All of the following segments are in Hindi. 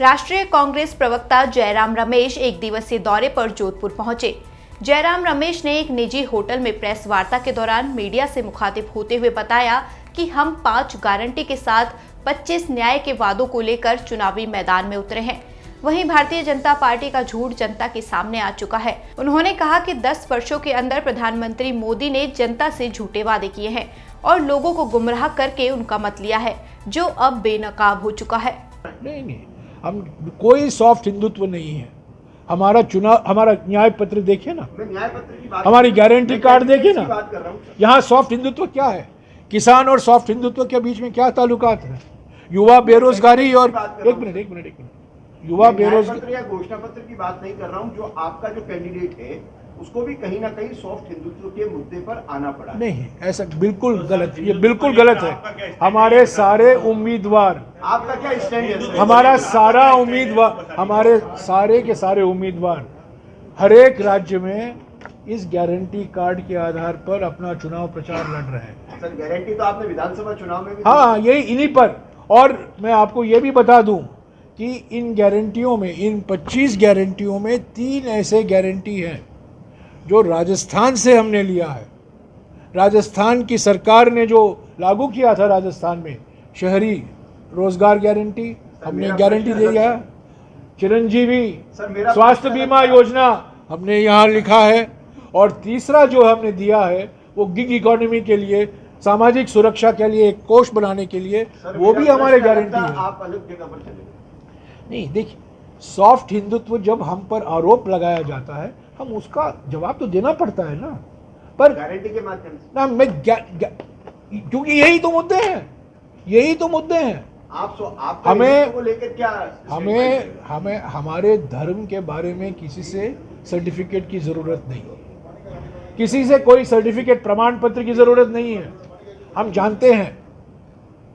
राष्ट्रीय कांग्रेस प्रवक्ता जयराम रमेश एक दिवसीय दौरे पर जोधपुर पहुंचे। जयराम रमेश ने एक निजी होटल में प्रेस वार्ता के दौरान मीडिया से मुखातिब होते हुए बताया कि हम 5 गारंटी के साथ 25 न्याय के वादों को लेकर चुनावी मैदान में उतरे हैं। वहीं भारतीय जनता पार्टी का झूठ जनता के सामने आ चुका है। उन्होंने कहा कि 10 वर्षों के अंदर प्रधानमंत्री मोदी ने जनता से झूठे वादे किए हैं और लोगों को गुमराह करके उनका मत लिया है, जो अब बेनकाब हो चुका है। नहीं, हम कोई सॉफ्ट हिंदुत्व नहीं है। हमारा चुनाव, हमारा न्याय पत्र देखिए ना, हमारी गारंटी कार्ड देखिए ना। यहाँ सॉफ्ट हिंदुत्व क्या है? किसान और सॉफ्ट हिंदुत्व के बीच में क्या ताल्लुकात है? युवा बेरोजगारी और एक मिनट युवा बेरोजगारी या घोषणा पत्र की बात नहीं कर रहा हूँ। जो आपका जो कैंडिडेट है उसको भी कहीं ना कहीं सॉफ्ट हिंदुत्व के मुद्दे पर आना पड़ा। नहीं, ऐसा बिल्कुल गलत, ये बिल्कुल गलत है। हमारे सारे उम्मीदवार, आपका क्या स्टैंड है? हमारा सारा उम्मीदवार, हमारे सारे के सारे उम्मीदवार हर एक राज्य में इस गारंटी कार्ड के आधार पर अपना चुनाव प्रचार लड़ रहे हैं। सर, गारंटी तो आपने विधानसभा चुनाव में भी हाँ, यही इन्हीं पर। और मैं आपको ये भी बता दूं कि इन गारंटियों में, इन 25 गारंटियों में 3 ऐसे गारंटी हैं जो राजस्थान से हमने लिया है। राजस्थान की सरकार ने जो लागू किया था राजस्थान में शहरी रोजगार गारंटी, हमने गारंटी दिया है। चिरंजीवी स्वास्थ्य बीमा योजना हमने यहाँ लिखा है। और तीसरा जो हमने दिया है वो गिग इकोनॉमी के लिए, सामाजिक सुरक्षा के लिए एक कोष बनाने के लिए, वो भी हमारे गारंटी है। आप अलग जगह पर चले नहीं, देखिए, सॉफ्ट हिंदुत्व जब हम पर आरोप लगाया जाता है, हम उसका जवाब तो देना पड़ता है ना। पर गारंटी के माध्यम से ना, मैं क्योंकि यही तो मुद्दे हैं। आप हमें को लेकर क्या हमें हमारे धर्म के बारे में किसी से सर्टिफिकेट की जरूरत नहीं है। किसी से कोई सर्टिफिकेट, प्रमाण पत्र की जरूरत नहीं है। हम जानते हैं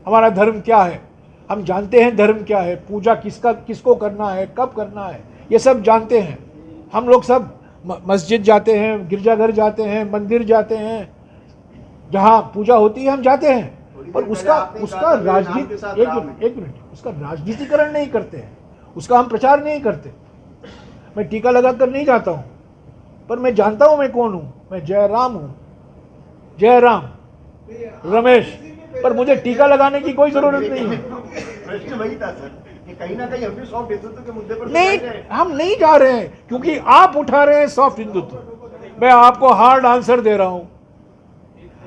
हमारा धर्म क्या है, हम जानते हैं धर्म क्या है, पूजा किसको करना है, कब करना है, ये सब जानते हैं। हम लोग सब मस्जिद जाते हैं, गिरजाघर जाते हैं, मंदिर जाते हैं, जहाँ पूजा होती है हम जाते हैं। और उसका राजनीतिकरण नहीं करते हैं, उसका हम प्रचार नहीं करते। मैं टीका लगाकर नहीं जाता हूँ, पर मैं जानता हूँ मैं कौन हूँ। मैं जयराम हूँ, जयराम रमेश। पर मुझे टीका लगाने की कोई जरूरत नहीं है। प्रश्न वही था सर, कि कहीं ना कहीं हम भी सॉफ्ट हिंदुत्व के मुद्दे पर नहीं, हम नहीं जा रहे हैं, क्योंकि आप उठा रहे हैं सॉफ्ट हिंदुत्व। मैं आपको हार्ड आंसर दे रहा हूँ।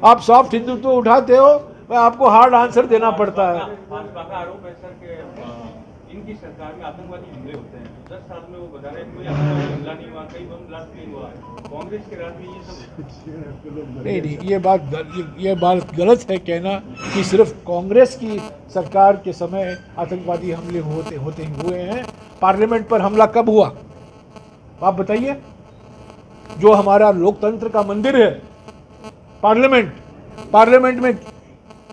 आप सॉफ्ट हिंदुत्व उठाते हो, मैं आपको हार्ड आंसर देना पड़ता है। भाजपा का आरोप है सर कि इनकी सरकार में आतंकवादी हमले होते हैं। 10 साल में वो बता रहे हैं कोई आतंकवादी हमला नहीं हुआ, कई बम ब्लास्ट नहीं हुआ। कांग्रेस के राज में ये सब नहीं, ये बात गलत है कहना कि सिर्फ कांग्रेस की सरकार के समय आतंकवादी हमले होते हुए हैं। पार्लियामेंट पर हमला कब हुआ आप बताइए? जो हमारा लोकतंत्र का मंदिर है पार्लियामेंट में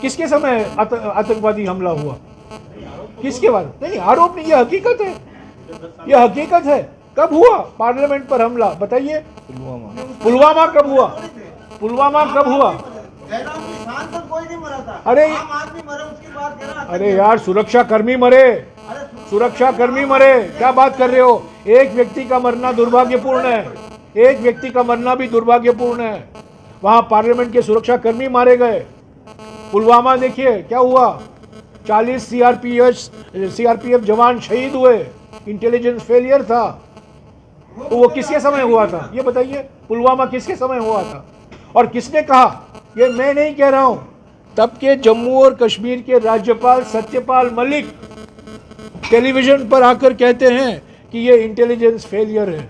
किसके समय आतंकवादी हमला हुआ? किसके बाद? नहीं, आरोप नहीं, ये हकीकत है। ये हकीकत है। कब हुआ पार्लियामेंट पर हमला बताइए? पुलवामा कब हुआ? पुलवामा कब हुआ? अरे यार, सुरक्षाकर्मी मरे, क्या बात कर रहे हो? एक व्यक्ति का मरना दुर्भाग्यपूर्ण है, एक व्यक्ति का मरना भी दुर्भाग्यपूर्ण है। वहां पार्लियामेंट के सुरक्षाकर्मी मारे गए। पुलवामा देखिए क्या हुआ, 40 सीआरपीएफ जवान शहीद हुए। इंटेलिजेंस फेलियर था। तो वो किसके समय हुआ था ये बताइए? पुलवामा किसके समय हुआ था? और किसने कहा? ये मैं नहीं कह रहा हूं, तब के जम्मू और कश्मीर के राज्यपाल सत्यपाल मलिक टेलीविजन पर आकर कहते हैं कि ये इंटेलिजेंस फेलियर है।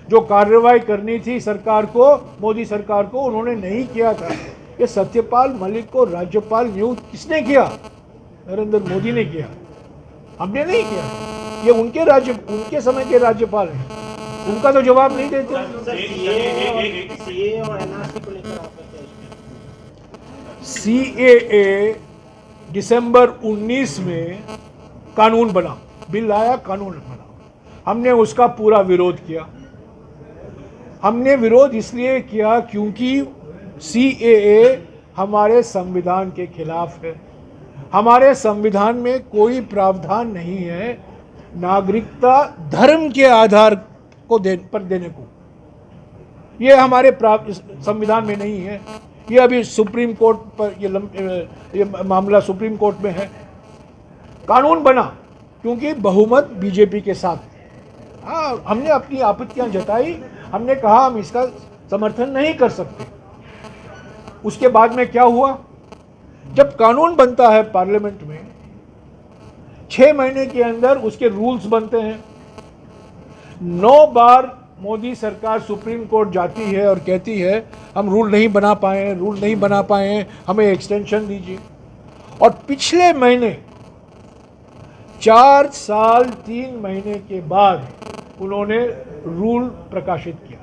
जो कार्रवाई करनी थी सरकार को, मोदी सरकार को, उन्होंने नहीं किया था। ये सत्यपाल मलिक को राज्यपाल नियुक्त किसने किया? नरेंद्र मोदी ने किया, हमने नहीं किया। ये उनके समय के राज्यपाल हैं, उनका तो जवाब नहीं देते। सीएए दिसंबर 19 में कानून बना, बिल आया, कानून बना। हमने उसका पूरा विरोध किया। हमने विरोध इसलिए किया क्योंकि सीएए हमारे संविधान के खिलाफ है। हमारे संविधान में कोई प्रावधान नहीं है नागरिकता धर्म के आधार को देने को। ये हमारे संविधान में नहीं है। ये अभी सुप्रीम कोर्ट पर ये मामला सुप्रीम कोर्ट में है। कानून बना क्योंकि बहुमत बीजेपी के साथ। हाँ, हमने अपनी आपत्तियां जताई, हमने कहा हम इसका समर्थन नहीं कर सकते। उसके बाद में क्या हुआ, जब कानून बनता है पार्लियामेंट में 6 महीने के अंदर उसके रूल्स बनते हैं। 9 बार मोदी सरकार सुप्रीम कोर्ट जाती है और कहती है हम रूल नहीं बना पाए, हमें एक्सटेंशन दीजिए। और पिछले महीने 4 साल 3 महीने के बाद उन्होंने रूल प्रकाशित किया।